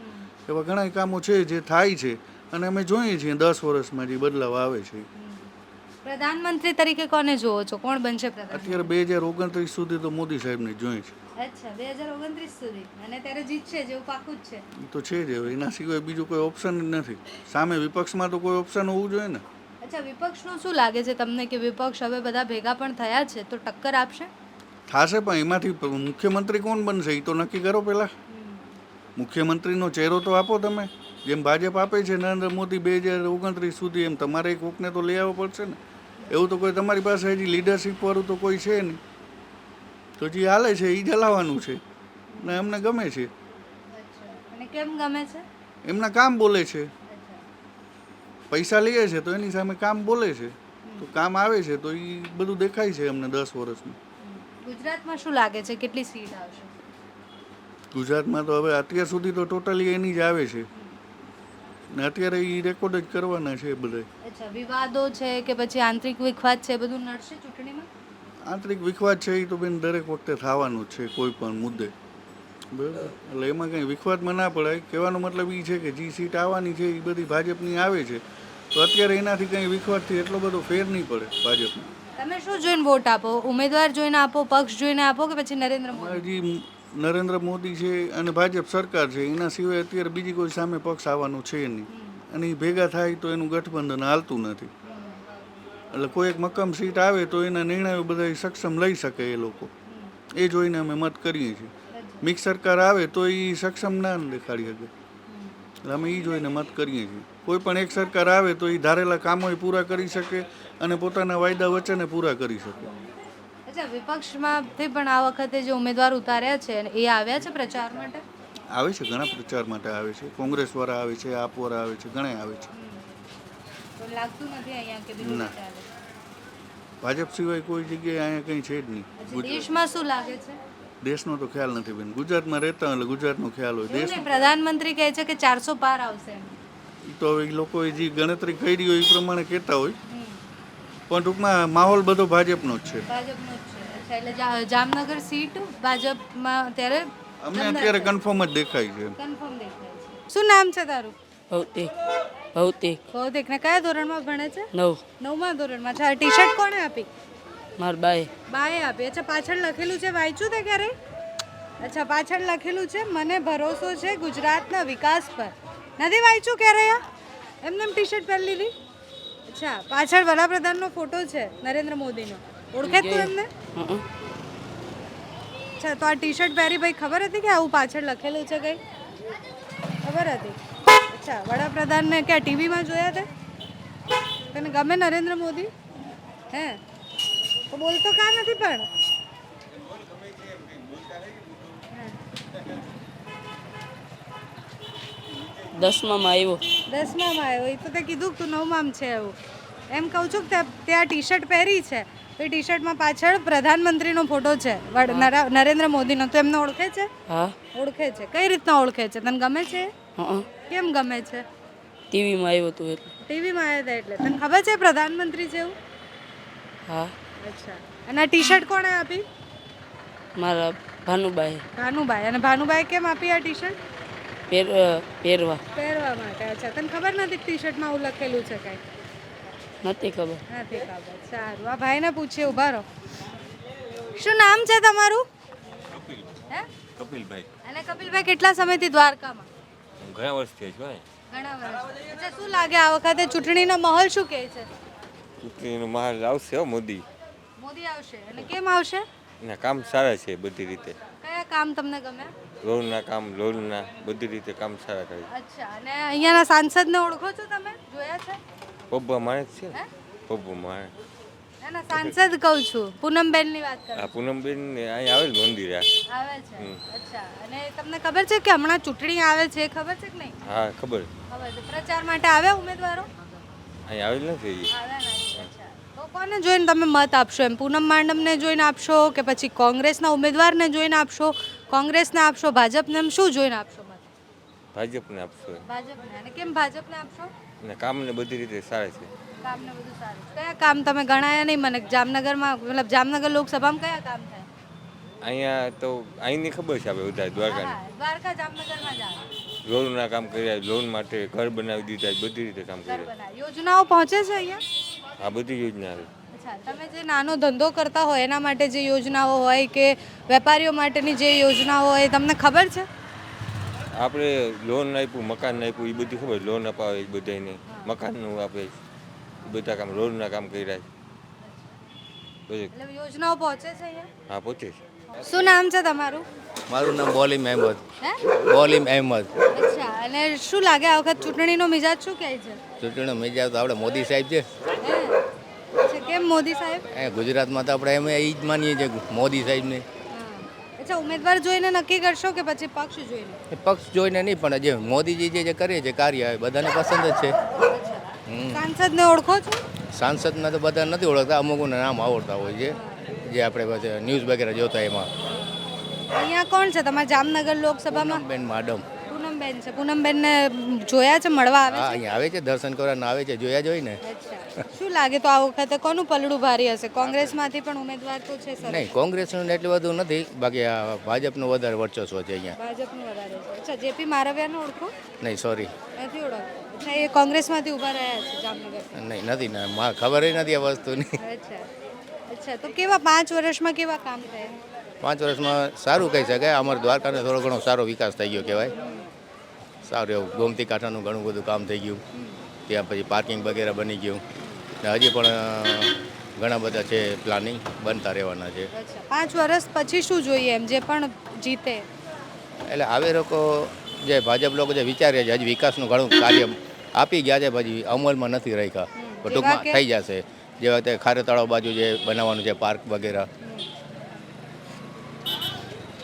એવા ઘણા કામો છે જે થાય છે અને અમે જોઈએ છીએ 10 વર્ષમાં જે બદલાવ આવે છે. પ્રધાનમંત્રી તરીકે કોને જોવો છો? કોણ બનશે પ્રધાનમંત્રી? અત્યારે 2029 સુધી તો મોદી સાહેબને જ જોઈએ છે. અચ્છા, 2029 સુધી. અને ત્યારે જીતશે જેવું પાકું જ છે. એ તો છે જ હવે, એના સિવાય બીજું કોઈ ઓપ્શન જ નથી. સામે વિપક્ષમાં તો કોઈ ઓપ્શન હોવું જોઈએ ને. અચ્છા, વિપક્ષનું શું લાગે છે તમને કે વિપક્ષ હવે બધા ભેગા પણ થયા છે તો ટક્કર આપશે? થશે, પણ એમાંથી મુખ્યમંત્રી કોણ બનશે એ તો નક્કી કરો પહેલાં. મુખ્યમંત્રીનો ચહેરો તો આપો તમે. જેમ ભાજપ આપે છે નરેન્દ્ર મોદી 2029 સુધી, એમ તમારે કોકને તો લઈ આવવો પડશે ને. એવું તો કોઈ તમારી પાસે હજી લીડરશીપ વાળું તો કોઈ છે નહીં. તો જે હાલે છે એ જ હલાવવાનું છે ને અમને ગમે છે. અને કેમ ગમે છે? એમના કામ બોલે છે. પૈસા લઈએ છે તો એની સામે કામ બોલે છે, તો કામ આવે છે તો એ બધું દેખાય છે અમને 10 વર્ષમાં. ગુજરાતમાં શું લાગે છે કેટલી સીટ આવશે? ગુજરાતમાં તો હવે અત્યાર સુધી તો ટોટલી એની જ આવે છે ને અત્યારે એ રેકોર્ડ જ કરવાના છે બધા. અચ્છા, વિવાદો છે કે પછી આંતરિક વિખવાદ છે બધું નડશે ચૂંટણીમાં? આંતરિક વિખવાદ છે એ તો બેન દરેક વખતે થવાનું જ છે કોઈ પણ મુદ્દે, બરાબર. એટલે એમાં કંઈ વિખવાદમાં ના પડાય. કહેવાનો મતલબ એ છે કે જે સીટ આવવાની છે એ બધી ભાજપની આવે છે, તો અત્યારે એનાથી કંઈ વિખવાદથી એટલો બધો ફેર નહીં પડે ભાજપને. તમે શું જોઈને વોટ આપો? ઉમેદવાર જોઈને આપો, પક્ષ જોઈને આપો કે પછી નરેન્દ્ર મોદી? જે નરેન્દ્ર મોદી છે અને ભાજપ સરકાર છે, એના સિવાય અત્યારે બીજી કોઈ સામે પક્ષ આવવાનું છે નહીં. અને એ ભેગા થાય તો એનું ગઠબંધન હાલતું નથી. એટલે કોઈ એક મક્કમ સીટ આવે તો એના નિર્ણયો બધા સક્ષમ લઈ શકે એ લોકો. એ જોઈને અમે મત કરીએ છીએ. મિક્સ સરકાર આવે તો એ સક્ષમ ના દેખાડી શકે, એટલે અમે એ જોઈને મત કરીએ છીએ. કોઈ પણ એક સરકાર આવે તો એ ધારેલા કામો પૂરા કરી શકે અને પોતાના વાયદા વચને પૂરા કરી શકે. અચ્છા, વિપક્ષમાંથી પણ આ વખતે જે ઉમેદવાર ઉતાર્યા છે એ આવ્યા છે પ્રચાર માટે? આવે છે, ઘણા પ્રચાર માટે આવે છે. કોંગ્રેસવાળા આવે છે, આપવાળા આવે છે, ઘણા આવે છે. તો લાગતું નથી અહીંયા કે બીજું ના. ચાલે. ભાજપ સિવાય કોઈ જગ્યાએ અહીંયા કંઈ છે જ નહીં. અચ્છા, દેશમાં શું લાગે છે? દેશનો તો ખ્યાલ નથી બેન. ગુજરાતમાં રહેતા એટલે ગુજરાતનો ખ્યાલ હોય. એવું દેશ નહીં, પ્રધાનમંત્રી કહે છે કે 400 પાર આવશે એમ. તો હવે એ લોકોએ જે ગણતરી કરી હોય એ પ્રમાણે કહેતા હોય, પણ ટૂંકમાં માહોલ બધો ભાજપનો જ છે. ભાજપનો જ છે. અચ્છા, એટલે જામનગર સીટ ભાજપમાં અત્યારે અમને અત્યારે કન્ફર્મ જ દેખાય છે. કન્ફર્મ દેખાય છે. શું નામ છે તારું? ભૌતિક ભૌતિક ભૌતિક. ને કયા ધોરણમાં ભણે છે? 9મા ધોરણમાં. અચ્છા, ટી શર્ટ કોણે આપી? માર બાએ બાએ આપી. અચ્છા, પાછળ લખેલું છે, વાંચ્યું તે ક્યારે? અચ્છા, પાછળ લખેલું છે મને ભરોસો છે ગુજરાતના વિકાસ પર. નથી વાંચ્યું ક્યારે? એમને એમ ટી શર્ટ પહેરી લીધી? અચ્છા, પાછળ વડાપ્રધાનનો ફોટો છે નરેન્દ્ર મોદીનો. ઓળખે તું એમને? અચ્છા, તો આ ટી શર્ટ પહેરી ભાઈ ખબર હતી કે આવું પાછળ લખેલું છે કંઈ? ખબર હતી? અચ્છા, વડાપ્રધાનને ક્યાં ટીવીમાં જોયા તે? તને ગમે નરેન્દ્ર મોદી? હે, તો બોલતો કાં નથી પણ? 10માં આવ્યો. 10માં આવ્યો. એ તો તે કીધું કે તું 9માં છે એવું. એમ કહું છું કે તે આ ટી શર્ટ પહેરી છે તો એ ટી શર્ટમાં પાછળ પ્રધાનમંત્રીનો ફોટો છે, નરેન્દ્ર મોદીનો. તો એમને ઓળખે છે? હા. ઓળખે છે. કઈ રીતના ઓળખે છે? તને ગમે છે? હા. કેમ ગમે છે? ટીવીમાં આવ્યો હતું એટલે. ટીવીમાં આવ્યા હતા એટલે. તને ખબર છે પ્રધાનમંત્રી છે એવું? હા. અચ્છા, અને આ ટી શર્ટ કોણે આપી? મારા ભાનુબાએ ભાનુભાઈ. અને ભાનુભાઈ કેમ આપી આ ટી શર્ટ? પહેરવા પહેરવા માટે. અચ્છા, તને ખબર નથી ટી શર્ટમાં આવું લખેલું છે કાંઈ? નથી ખબર. નથી ખબર. સારું, આ ભાઈને પૂછીએ. ઉભા રહો. શું નામ છે તમારું? હે? કપિલભાઈ. અને કપિલભાઈ કેટલા સમયથી દ્વારકામાં? ઘણા વર્ષથી છું. ઘણા વર્ષ. અચ્છા, શું લાગે આ વખતે ચૂંટણીનો માહોલ શું કહે છે? ચૂંટણીનો માહોલ આવશે હો. મોદી આવશે. અને કેમ આવશે? ના કામ સારા છે બધી રીતે. કયા કામ તમને ગમે? રોડના કામ, રોડના બધી રીતે કામ સારા કરે. અચ્છા, અને અહીંયાના સાંસદને ઓળખો છો તમે? જોયા છે? પબ્બા માણસ છે ને? પબ્બા માણસ. ના, સાંસદ કહું છું. પૂનમબેનની વાત કરું. આ પૂનમબેન અહીં આવેલ મંદિર આવે છે. અચ્છા, અને તમને ખબર છે કે હમણાં ચૂંટણી આવે છે? ખબર છે કે નહીં? હા ખબર. ખબર છે. પ્રચાર માટે આવ્યા ઉમેદવારો? અહીં આવેલ નથી. આવ્યા નથી. અચ્છા, તો કોને જોઈને તમે મત આપશો? એમ પૂનમ માંડમને જોઈને આપશો કે પછી કોંગ્રેસના ઉમેદવારને જોઈને આપશો? કોંગ્રેસને આપશો? ભાજપને? એમ શું જોઈને આપશો મત? ભાજપને આપશો. ભાજપને. અને કેમ ભાજપને આપશો? ને કામને બધી રીતે સારા છે. કામને બધું સારું છે. કયા કામ તમે ગણાયા નહીં મને જામનગરમાં? મતલબ જામનગર લોકસભામાં કયા કામ થાય? અહીંયા તો અહીંની ખબર છે આપણે બધા દ્વારકાની. હા, દ્વારકા જામનગરમાં જ આવે. લોનના કામ કર્યા, લોન માટે ઘર બનાવી દીધા, બધી રીતે કામ કર્યા. યોજનાઓ પહોંચે છે અહીંયા? આ બધી યોજના આવે. અચ્છા, તમે જે નાનો ધંધો કરતા હોય એના માટે જે યોજનાઓ હોય કે વેપારીઓ માટેની જે યોજનાઓ હોય એ તમને ખબર છે? આપણે લોન આપ્યું, મકાન આપ્યું, એ બધી ખબર. લોન અપાવે બધાને, મકાનનું આપે, બધા કામ રોડના કામ કર્યા છે. એટલે યોજનાઓ પહોંચે છે અહીંયા? હા પહોંચે છે. શું નામ છે તમારું? મારું નામ બોલીમ અહેમદ. હે? બોલીમ અહેમદ. અચ્છા, અને શું લાગે આ વખત ચૂંટણીનો મિજાજ શું કહે છે? ચૂંટણીનો મિજાજ તો આપણે મોદી સાહેબ છે. હે? અચ્છા, કેમ મોદી સાહેબ? અહીંયા ગુજરાતમાં તો આપણે એમ એ જ માનીએ છીએ મોદી સાહેબને. અચ્છા, ઉમેદવાર જોઈને નક્કી કરશો કે પછી પક્ષ જોઈને? પક્ષ જોઈને નહીં, પણ જે મોદીજી જે કરે છે કાર્ય બધાને પસંદ જ છે. સાંસદને ઓળખો છો? સાંસદના તો બધા નથી ઓળખતા, અમુકને નામ આવડતા હોય છે જે આપણે પછી ન્યૂઝ વગેરે જોતા એમાં. અહીંયા કોણ છે તમારા જામનગર લોકસભામાં? બેન મેડમ. પૂનમબેન છે. પૂનમબેનને જોયા છે? મળવા આવે હા, છે? અહીંયા આવે છે, દર્શન કરવાના આવે છે, જોયા જોઈ ને. અચ્છા, શું લાગે તો આ વખતે કોનું પલડું ભારી હશે? કોંગ્રેસમાંથી પણ ઉમેદવાર તો છે સર? નહીં, કોંગ્રેસનું એટલું બધું નથી, બાકી આ ભાજપનું વધારે વર્ચસ્વ છે અહીંયા. ભાજપનું વધારે છે. અચ્છા, જેપી મારવિયાને ઓળખો? નહીં, સોરી, નથી ઓળખો. અચ્છા, એ કોંગ્રેસમાંથી ઊભા રહ્યા છે જામનગર? નહીં, નથી ને, ખબર નથી આ વસ્તુની. અચ્છા. અચ્છા, તો કેવા 5 વર્ષમાં કેવા કામ થયા? 5 વર્ષમાં સારું કહી શકાય. અમારા દ્વારકાને થોડો ઘણો સારો વિકાસ થઈ ગયો કહેવાય. સારું એવું ગોમતી કાંઠાનું ઘણું બધું કામ થઈ ગયું. ત્યાં પછી પાર્કિંગ વગેરે બની ગયું ને હજી પણ ઘણા બધા છે પ્લાનિંગ બનતા રહેવાના છે. અચ્છા 5 વર્ષ પછી શું જોઈએ એમ જે પણ જીતે? એટલે હવે લોકો જે ભાજપ લોકો જે વિચારે છે હજી વિકાસનું ઘણું કાર્ય આપી ગયા છે, પછી અમલમાં નથી રાખ્યા. પણ ટૂંકમાં થઈ જશે. જેવા તે ખારે તળાવ બાજુ જે બનાવવાનું છે પાર્ક વગેરે.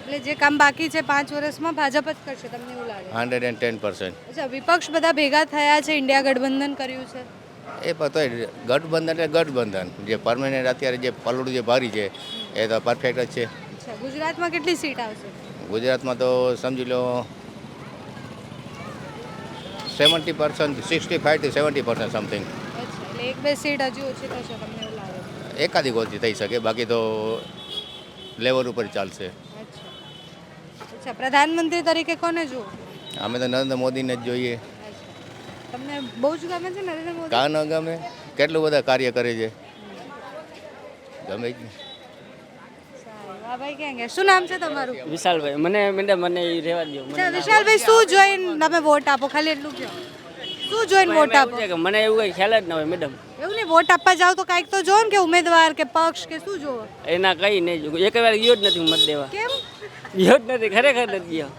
એટલે જે કામ બાકી છે 5 વર્ષમાં ભાજપ જ કરશે તમને એવું લાગે? 110%. અચ્છા વિપક્ષ બધા ભેગા થયા છે, ઇન્ડિયા ગઠબંધન કર્યું છે. એ પણ ગઠબંધન એટલે ગઠબંધન જે પરમેનન્ટ અત્યારે જે પલડું જે ભારી છે એ તો પરફેક્ટ જ છે. અચ્છા ગુજરાતમાં કેટલી સીટ આવશે? ગુજરાતમાં તો સમજી લો 70%, 65 to 70% સમથિંગ. અચ્છા એટલે 1-2 સીટ હજી ઓછી થશે તમને એવું લાગે? એકાદી ઓછી થઈ શકે, બાકી તો લેવલ ઉપર ચાલશે. અચ્છા પ્રધાનમંત્રી તરીકે કોને જુઓ? અમે તો નરેન્દ્ર મોદીને જ જોઈએ. તમને બહુ જ ગમે છે નરેન્દ્ર મોદી? કા ન ગમે, કેટલું બધા કાર્ય કરે છે, ગમે જ. હા ભાઈ ક્યાં ગયા? શું નામ છે તમારું? વિશાલભાઈ મને મેડમ મને એ રહેવા દો. અચ્છા વિશાલભાઈ શું જોઈને તમે વોટ આપો? ખાલી એટલું કહો. શું જોઈને વોટ આપો? મને એવું કઈ ખ્યાલ જ ન હોય મેડમ. એવું નહીં, વોટ આપવા જાવ તો કાંઈક તો જોવો ને કે ઉમેદવાર કે પક્ષ કે શું જોવો? એના કઈ નહીં, એક વાર ગયો જ નથી હું મત દેવા. કેમ? ગયો જ નથી, ખરેખર નથી ગયો.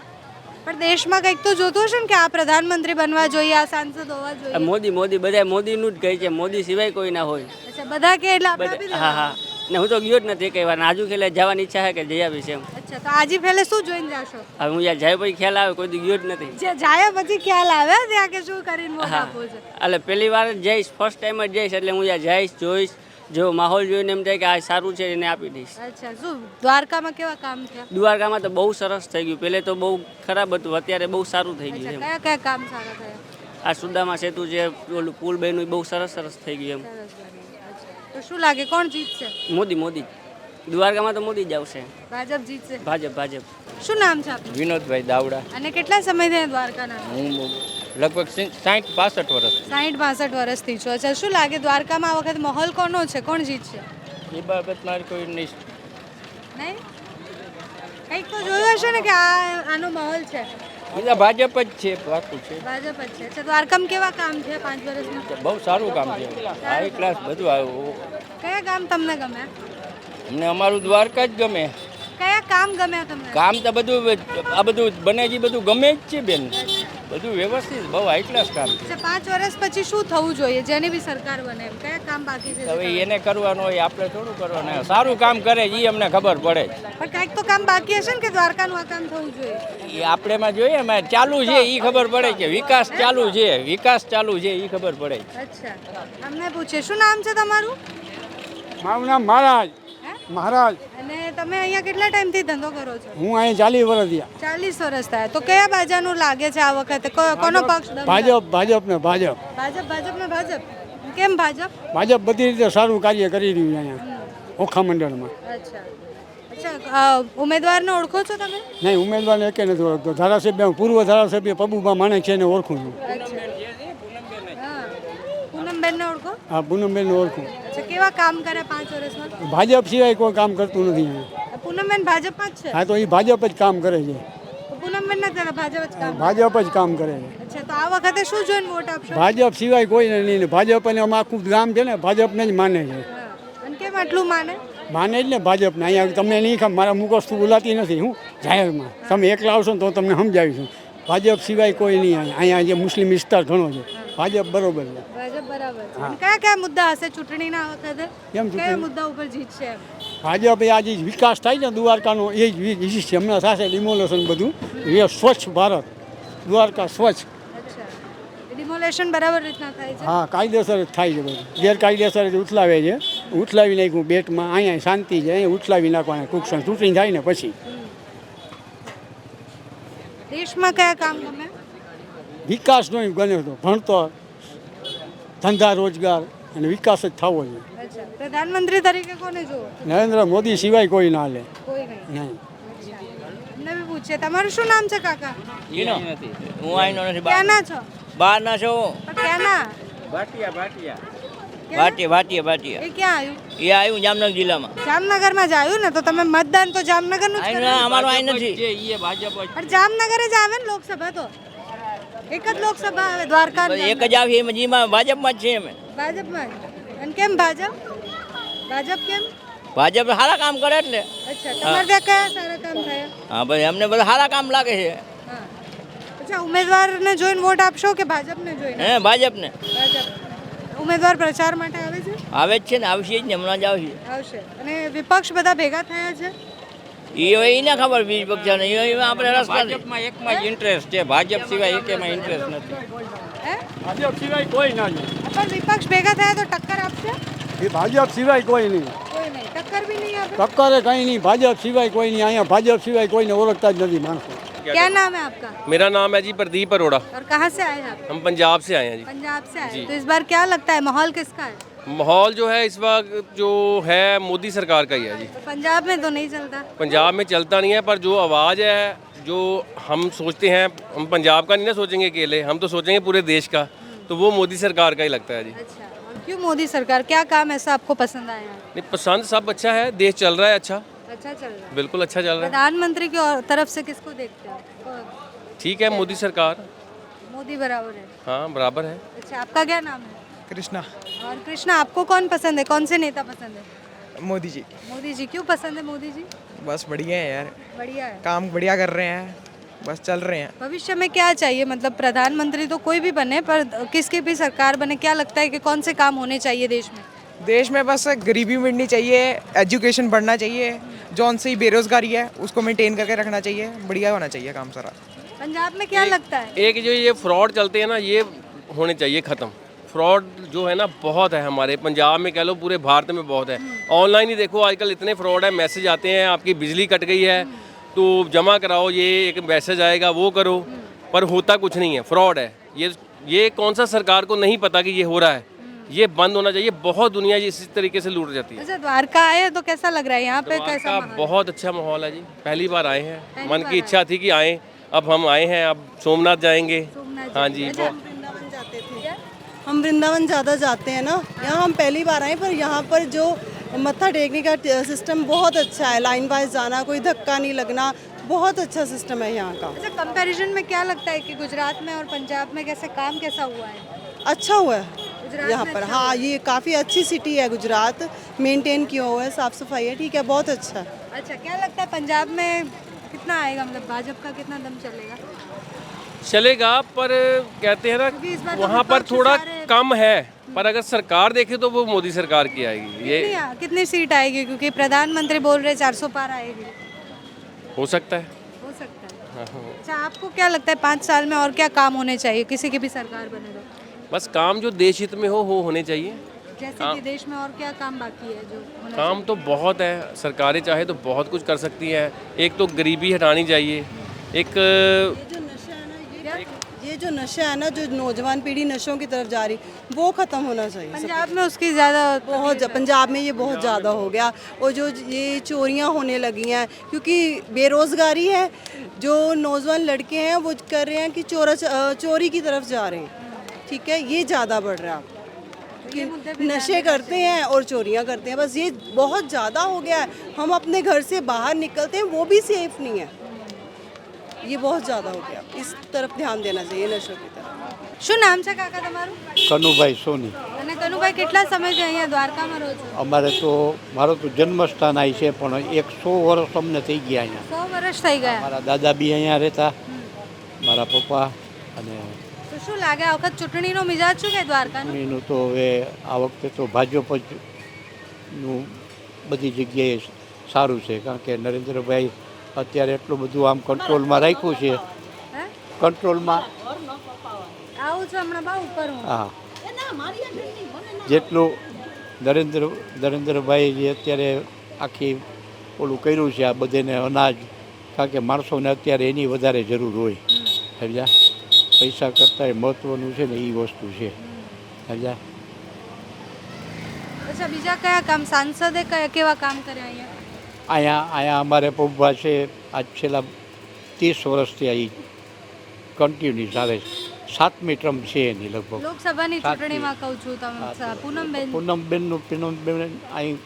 પણ દેશમાં કંઈક તો જોતું હશે ને કે આ પ્રધાનમંત્રી બનવા જોઈએ, આ સાંસદ હોવા જોઈએ. મોદી બધા મોદીનું જ કહે છે, મોદી સિવાય કોઈ ના હોય. અચ્છા બધા કે એટલે આપણે આપી હા દેવાનું? હા ને હું તો ગયો જ નથી કઈ વાર. આજુ ખેલે જવાની ઈચ્છા છે કે જઈ આવીશ એમ. અચ્છા તો આજે પહેલે શું જોઈને જાશો? હવે હું યાર જાય પછી ખ્યાલ આવે, કોઈ દી ગયો જ નથી. જે જાય પછી ખ્યાલ આવે ત્યાં કે શું કરીને વોટ હા આપવો છે. એટલે પહેલી વાર જ જઈશ, ફર્સ્ટ ટાઈમ જ જઈશ એટલે હું યાર જઈશ, જોઈશ, જો માહોલ જોઈને એમ થાય કે આ સારું છે એને આપી દઈશ. અચ્છા શું દ્વારકામાં કેવા કામ થયા? દ્વારકામાં તો બહુ સરસ થઈ ગયું. પહેલે તો બહુ ખરાબ હતું, અત્યારે બહુ સારું થઈ અચ્છા ગયું એમ. કયા કયા કામ સારા થયા? આ સુદામા સેતુ છે, ઓલું પુલ બન્યું એ બહુ સરસ થઈ ગયું એમ. સરસ લાગ્યું. અચ્છા તો શું લાગે કોણ જીતશે? મોદી દ્વારકામાં તો મોદી જ આવશે. ભાજપ જીતશે? ભાજપ. શું નામ છે આપનું? વિનોદભાઈ દાવડા. અને કેટલા સમય થયા દ્વારકાના? હું લગભગ 60-65 વર્ષ. 60-62 વર્ષથી છો. અચ્છા શું લાગે દ્વારકામાં આ વખત માહોલ કોનો છે, કોણ જીતશે? એ બાબત મારે કોઈ નહીં. નહીં કંઈક તો જોયું હશે ને કે આનો માહોલ છે. બીજા ભાજપ જ છે, પાકું છે. ભાજપ જ છે. અચ્છા દ્વારકામાં કેવા કામ છે 5 વર્ષમાં? બહુ સારું કામ છે, હાઈ ક્લાસ બધું આવ્યું. કયા કામ તમને ગમે? અમને અમારું દ્વારકા જ ગમે. કયા કામ ગમે તમને? કામ તો બધું આ બધું બને છે, બધું ગમે જ છે બેન. બધું વ્યવસ્થિત, બહુ હાઈ ક્લાસ કામ છે. અચ્છા 5 વર્ષ પછી શું થવું જોઈએ જેની બી સરકાર બને એમ? કયા કામ બાકી છે? હવે એને કરવાનું હોય, આપણે થોડું કરવાનું. સારું કામ કરે એ અમને ખબર પડે. પણ કાંઈક તો કામ બાકી હશે ને કે દ્વારકાનું આ કામ થવું જોઈએ? એ આપણેમાં જોઈએ એમાં ચાલુ છે એ ખબર પડે કે વિકાસ ચાલુ છે એ ખબર પડે. અચ્છા અમને પૂછે શું નામ છે તમારું? મારું નામ મહારાજ. અને તમે અહીંયા કેટલા ટાઈમથી ધંધો કરો છો? હું અહીં 40 વર્ષ થયા. 40 વર્ષ થયા. તો કયા બાજાનું લાગે છે આ વખતે? કોનો પક્ષ? ભાજપ. ભાજપ. કેમ ભાજપ? ભાજપ બધી રીતે સારું કાર્ય કરી રહ્યું છે અહીંયા ઓખા મંડળમાં. અચ્છા ઉમેદવારને ઓળખો છો તમે? નહીં, ઉમેદવારને એકે નથી ઓળખતો. ધારાસભ્ય પૂર્વ ધારાસભ્ય પબુભા માણેક છે એને ઓળખું છું. પૂનમબેનને ઓળખો? હા, પૂનમબેનને ઓળખું. અચ્છા કેવા કામ કરે 5 વર્ષમાં? ભાજપ સિવાય કોઈ કામ કરતું નથી અહીંયા. પૂનમબેન ભાજપમાં જ છે? હા, તો એ ભાજપ જ કામ કરે છે. પૂનમબેન નથી કરે, ભાજપ જ કામ? ભાજપ જ કામ કરે છે. અચ્છા તો આ વખતે શું જોઈને વોટ આપશો? ભાજપ સિવાય કોઈ નહીં. ભાજપ અને આમાં આખું ગામ છે ને ભાજપને જ માને છે. અને કેમ આટલું માને જ ને ભાજપને. અહીંયા તમને નહીં ખબર, મારા મુખ વસ્તુ બોલાતી નથી. હું જાહેરમાં તમે એકલા આવશો ને તો તમને સમજાવીશું. ભાજપ સિવાય કોઈ નહીં. અહીંયા જે મુસ્લિમ વિસ્તાર ઘણો છે, ભાજપ બરોબર છે. ભાજપ બરાબર છે. અને કયા કયા મુદ્દા હશે ચૂંટણીના વખતે? કયા મુદ્દા ઉપર જીતશે? ભાજપ એ આજે વિકાસ થાય ને દ્વારકાનો એ જ છે. હમણાં થશે ડિમોલેશન બધું. એ સ્વચ્છ ભારત, દ્વારકા સ્વચ્છ. અચ્છા ડિમોલેશન બરાબર રીતના થાય છે? હા, કાયદેસર જ થાય છે બધું. ગેરકાયદેસર જ ઉથલાવે છે. ઉથલાવી નાખ્યું બેટમાં. અહીંયા શાંતિ છે, અહીંયા ઉથલાવી નાખવાના ટૂંક સમય ચૂંટણી થાય ને પછી. દેશમાં કયા કામ ગમે? વિકાસનો ગણે તો ભણતર, ધંધા રોજગાર અને વિકાસ જ થવો જોઈએ. અચ્છા પ્રધાનમંત્રી તરીકે કોને જોવો? નરેન્દ્ર મોદી સિવાય કોઈ ના લે. કોઈ નહીં. નહીં. અમને બી પૂછીએ તમારું શું નામ છે કાકા? હું આઈનો નથી, ક્યાંના છો? બહાર ના છો. પણ ક્યાંના? ભાટિયા ક્યાં? એ ક્યાં આવ્યું? એ આવ્યું જામનગર જિલ્લામાં. જામનગરમાં જ આવ્યું ને? તો તમે મતદાન તો જામનગરનું જ કર્યું? અમારું આઈ નથી. પણ જામનગર જ આવે ને લોકસભા તો? એક જ લોકસભા આવે દ્વારકા એક જ આવી એમ જેમાં ભાજપમાં જ છે અમે ભાજપમાં અને કેમ ભાજપ કેમ ભાજપ સારા કામ કરે એટલે અચ્છા તમારે ત્યાં કયા સારા કામ થયા હા ભાઈ અમને બધા સારા કામ લાગે છે હા અચ્છા ઉમેદવારને જોઈને વોટ આપશો કે ભાજપને જોઈને હે ભાજપને ભાજપ ઉમેદવાર પ્રચાર માટે આવે છે આવે જ છે ને આવશે જ ને હમણાં જ આવશે આવશે અને વિપક્ષ બધા ભેગા થયા છે એ હવે એને ખબર બીજ પક્ષાને આપણે ભાજપમાં એકમાં જ ઇન્ટરેસ્ટ છે ભાજપ સિવાય એકેમાં ઇન્ટરેસ્ટ નથી હે ભાજપ સિવાય કોઈ ના પણ વિપક્ષ ભેગા થયા તો ટક્કર આપશે એ ભાજપ સિવાય કોઈ નહીં, કોઈ નહીં ટક્કર भी नहीं આપે ટક્કરે કંઈ નહીં, ભાજપ સિવાય કોઈ નહીં. અહીંયા ભાજપ સિવાય કોઈને ઓળખતા જ નથી માણસો. क्या नाम है आपका मेरा नाम है जी प्रदीप अरोड़ा। और कहाँ से आए हैं आप हम पंजाब से आए हैं जी। पंजाब से आए तो इस बार क्या लगता है माहौल किसका है माहौल जो है इस वक्त जो है मोदी सरकार का ही है जी। तो पंजाब में तो नहीं चलता पंजाब में चलता नहीं है, पर जो आवाज़ है जो हम सोचते हैं, हम पंजाब का नहीं ना सोचेंगे अकेले, हम तो सोचेंगे पूरे देश का, तो वो मोदी सरकार का ही लगता है जी। अच्छा और क्यों मोदी सरकार क्या काम ऐसा आपको पसंद आया है नहीं, पसंद सब अच्छा है, देश चल रहा है अच्छा, अच्छा चल रहा है बिल्कुल अच्छा चल रहा है। प्रधानमंत्री की तरफ से किसको देखते हो ठीक है, मोदी सरकार, मोदी बराबर है हाँ बराबर है। अच्छा आपका क्या नाम है कृष्णा। और कृष्णा आपको कौन पसंद है कौन से नेता पसंद है मोदी जी। मोदी जी क्यों पसंद है मोदी जी बस बढ़िया है यार, बढ़िया है काम बढ़िया कर रहे हैं, बस चल रहे हैं। भविष्य में क्या चाहिए मतलब प्रधानमंत्री तो कोई भी बने पर किसकी भी सरकार बने क्या लगता है कि कौन से काम होने चाहिए देश में देश में बस गरीबी मिटनी चाहिए, एजुकेशन बढ़ना चाहिए, जौन सी बेरोजगारी है उसको मेंटेन करके रखना चाहिए, बढ़िया होना चाहिए काम सारा। पंजाब में क्या लगता है एक जो ये फ्रॉड चलते हैं ना, ये होने चाहिए ख़त्म। फ्रॉड जो है ना बहुत है हमारे पंजाब में, कह लो पूरे भारत में बहुत है। ऑनलाइन ही देखो आजकल इतने फ्रॉड है, मैसेज आते हैं आपकी बिजली कट गई है तो जमा कराओ, ये एक मैसेज आएगा वो करो, पर होता कुछ नहीं है, फ्रॉड है। ये कौन सा सरकार को नहीं पता कि ये हो रहा है, ये बंद होना चाहिए। बहुत दुनिया इसी तरीके से लूट जाती है। अच्छा द्वारका आए तो कैसा लग रहा है यहाँ पे कैसा का माहौल है? बहुत अच्छा माहौल है जी, पहली बार आए हैं, पहली मन बार की इच्छा थी कि आए, अब हम आए हैं, अब सोमनाथ जाएंगे। सोमनाथ हाँ जाएंगे। जी, अच्छा, वृंदावन जाते थे, हम वृंदावन ज़्यादा जाते हैं ना, यहाँ हम पहली बार आए, पर यहाँ पर जो मत्था टेकने का सिस्टम बहुत अच्छा है, लाइन वाइज जाना, कोई धक्का नहीं लगना, बहुत अच्छा सिस्टम है यहाँ का। अच्छा कंपैरिजन में क्या लगता है कि गुजरात में और पंजाब में कैसे काम कैसा हुआ है अच्छा हुआ है गुजरात यहाँ में पर। अच्छा हाँ ये काफ़ी अच्छी सिटी है गुजरात, मेंटेन किया हुआ है, साफ़ सफाई है, ठीक है, बहुत अच्छा है। अच्छा क्या लगता है पंजाब में कितना आएगा मतलब भाजपा का कितना दम चलेगा चलेगा, पर कहते हैं क्योंकि इस ना बार तो वहाँ पर विपक्ष थोड़ा सारे- कम है, पर अगर सरकार देखे तो वो मोदी सरकार की आएगी। ये कितनी सीट आएगी क्योंकि प्रधानमंत्री बोल रहे 400 पार आएगी हो सकता है। हो सकता है हाँ, हाँ। अच्छा आपको क्या लगता है 5 साल में और क्या काम होने चाहिए किसी की भी सरकार बने तो बस काम जो देश हित में हो होने चाहिए। जैसे कि देश में और क्या काम बाकी है जो होना काम तो बहुत है, सरकारें चाहे तो बहुत कुछ कर सकती हैं। एक तो गरीबी हटानी चाहिए, एक ये जो नशा है ना, जो नौजवान पीढ़ी नशों की तरफ जा रही, वो ख़त्म होना चाहिए। पंजाब में उसकी ज़्यादा पंजाब में ये बहुत ज़्यादा हो गया, और जो ये चोरियां होने लगी हैं क्योंकि बेरोज़गारी है, जो नौजवान लड़के हैं वो कर रहे हैं कि चोरी की तरफ जा रहे हैं, ठीक है, ये ज़्यादा बढ़ रहा है कि नशे करते हैं और चोरियां करते हैं, बस ये बहुत ज़्यादा हो गया है। हम अपने घर से बाहर निकलते हैं वो भी सेफ नहीं है, ये बहुत ज़्यादा हो गया, इस तरफ ध्यान देना चाहिए नशों की तरफ। શું નામ છે કાકા તમારું કનુભાઈ સોની. અને કનુભાઈ કેટલા સમયથી અહીંયા દ્વારકામાં રહો છો અમારે તો મારો તો જન્મસ્થાન અહીં છે, પણ 100 વર્ષ અમને થઈ ગયા અહીંયા. 100 વર્ષ થઈ ગયા મારા દાદા બી અહીંયા રહેતા, મારા પપ્પા, અને તો શું લાગે આ વખત ચૂંટણીનો મિજાજ શું કે દ્વારકાનો એનું તો હવે આ વખતે તો ભાજપ જ નું બધી જગ્યાએ સારું છે, કારણ કે નરેન્દ્રભાઈ અત્યારે એટલું બધું આમ કંટ્રોલમાં રાખ્યું છે, હે કંટ્રોલમાં. આવું છું હમણાં બહુ ઉપર હું હા, જેટલું નરેન્દ્રભાઈ જે અત્યારે આખી ઓલું કર્યું છે આ બધાને અનાજ, કારણ કે માણસોને અત્યારે એની વધારે જરૂર હોય, સમજ્યા, પૈસા કરતાં મહત્ત્વનું છે ને એ વસ્તુ છે, સમજ્યા. અચ્છા બીજા કયા કામ સાંસદે કેવા કામ કર્યા અહીંયા અહીંયા અમારે પપ્પા છે, આજ છેલ્લા 30 વર્ષથી અહીં કન્ટિન્યુ ચાલે છે, 7મી ટર્મ છે એની લગભગ. લોકસભાની ચૂંટણીમાં કહું છું તમે પૂનમબેન પૂનમબેન અહીં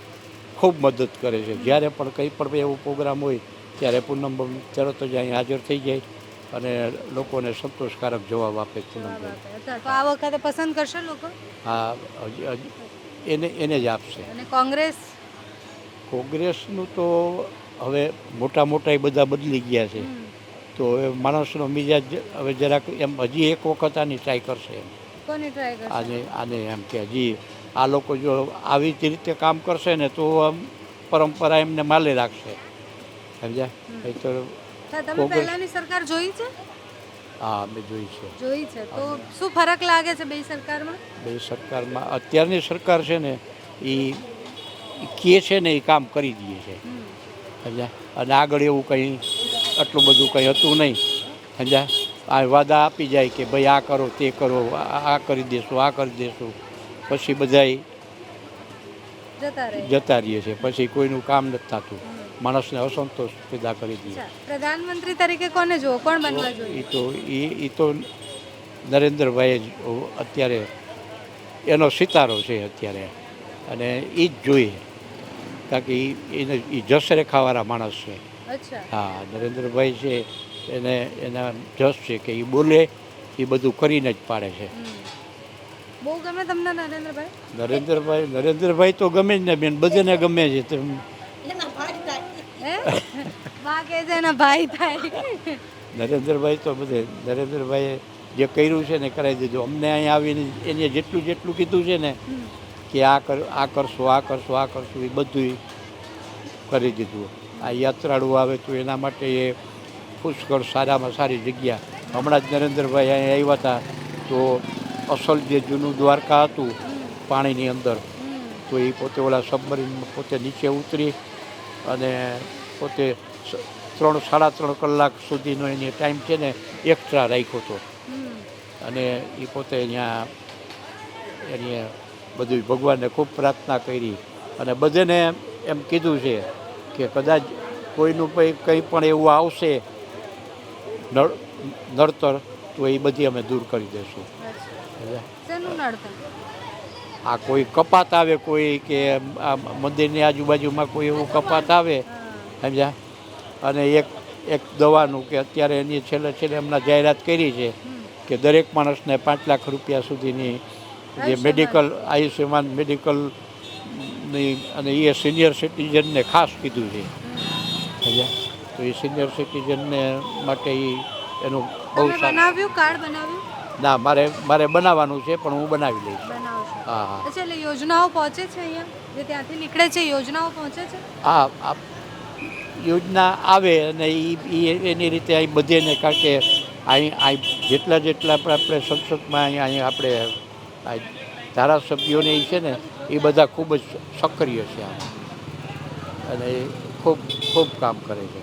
ખૂબ મદદ કરે છે, જ્યારે પણ કંઈ પણ એવો પ્રોગ્રામ હોય ત્યારે પૂનમબેન તરત જ અહીં હાજર થઈ જાય અને લોકોને સંતોષકારક જવાબ આપે પૂનમબેન. અચ્છા, તો આ વખતે પસંદ કરશે લોકો? હા, એને જ આપશે. અને કોંગ્રેસ? કોંગ્રેસનું તો હવે મોટા મોટા એ બધા બદલી ગયા છે, તો હવે માણસનો મિજાજ હવે જરાક એમ હજી એક વખત આની ટ્રાય કરશે એમ. કોની ટ્રાય કરશે? આને એમ કે હજી આ લોકો જો આવી જ રીતે કામ કરશે ને તો આમ પરંપરા એમને માલે રાખશે, સમજ્યા? એ તો તમે પહેલાની સરકાર જોઈ છે? હા, અમે જોઈ છે. જોઈ છે. તો શું ફરક લાગે છે બે સરકારમાં? બે સરકારમાં અત્યારની સરકાર છે ને એ કહે છે ને એ કામ કરી દે છે, સમજ્યા? અને આગળ એવું કંઈ આટલું બધું કંઈ હતું નહીં, સમજ્યા? આ વાદા આપી જાય કે ભાઈ આ કરો તે કરો, આ કરી દેશું આ કરી દેશું, પછી બધાય જતા રહીએ છે, પછી કોઈનું કામ નથી થતું, માણસને અસંતોષ પેદા કરી દે. પ્રધાનમંત્રી તરીકે કોને જોવો, કોણ બનવા જોઈએ? એ તો નરેન્દ્રભાઈ જ અત્યારે એનો સિતારો છે અત્યારે, અને એ જ જોઈએ, કારણ કે એ જસરેખાવાળા માણસ છે. હા, નરેન્દ્રભાઈ છે એને એના જસ છે કે એ બોલે એ બધું કરીને જ પાડે છે. બહુ ગમે તમને નરેન્દ્રભાઈ? નરેન્દ્રભાઈ તો ગમે જ ને બેન, બધાને ગમે છે. માં કહે છે એના ભાઈ થાય. નરેન્દ્રભાઈ તો બધે, નરેન્દ્રભાઈએ જે કર્યું છે ને કરાવી દીધું. અમને અહીંયા આવીને એને જેટલું કીધું છે ને કે આ કરશું આ કરશું આ કરશું, એ બધું કરી દીધું. આ યાત્રાળુ આવે તો એના માટે એ પુષ્કળ સારામાં સારી જગ્યા. હમણાં જ નરેન્દ્રભાઈ અહીંયા આવ્યા હતા તો અસલ જે જૂનું દ્વારકા હતું પાણીની અંદર, તો એ પોતે ઓલા સબમરીનમાં પોતે નીચે ઉતરી અને પોતે 3-3.5 કલાક સુધીનો એની ટાઈમ છે ને એક્સ્ટ્રા રાખ્યો હતો, અને એ પોતે અહીંયા એની બધું ભગવાનને ખૂબ પ્રાર્થના કરી, અને બધાને એમ કીધું છે કે કદાચ કોઈનું કંઈ પણ એવું આવશે નડતર તો એ બધી અમે દૂર કરી દઈશું. આ કોઈ કપાત આવે, કોઈ કે આ મંદિરની આજુબાજુમાં કોઈ એવું કપાત આવે, સમજ્યા? અને એક દવાનું કે અત્યારે એની છેલ્લે હમણાં જાહેરાત કરી છે કે દરેક માણસને 5 લાખ રૂપિયા સુધીની જે મેડિકલ આયુષ્યમાન મેડિકલની, અને એ સિનિયર સિટીઝનને ખાસ કીધું છે, સમજ્યા? તો એ સિનિયર સિટીઝનને માટે એનું બહુ બનાવ્યું કાર્ડ બનાવ્યું? ના, મારે બનાવવાનું છે, પણ હું બનાવી લઈશ. હા. અચ્છા, એટલે યોજનાઓ પહોંચે છે અહીંયા જે ત્યાંથી નીકળે છે, યોજનાઓ પહોંચે છે? હા, યોજના આવે અને એની રીતે અહીં બધેને, કારણ કે અહીં જેટલા આપણે સંસદમાં અહીં આપણે ધારાસભ્યોને એ છે ને એ બધા ખૂબ જ સક્રિય છે આમાં, અને ખૂબ કામ કરે છે.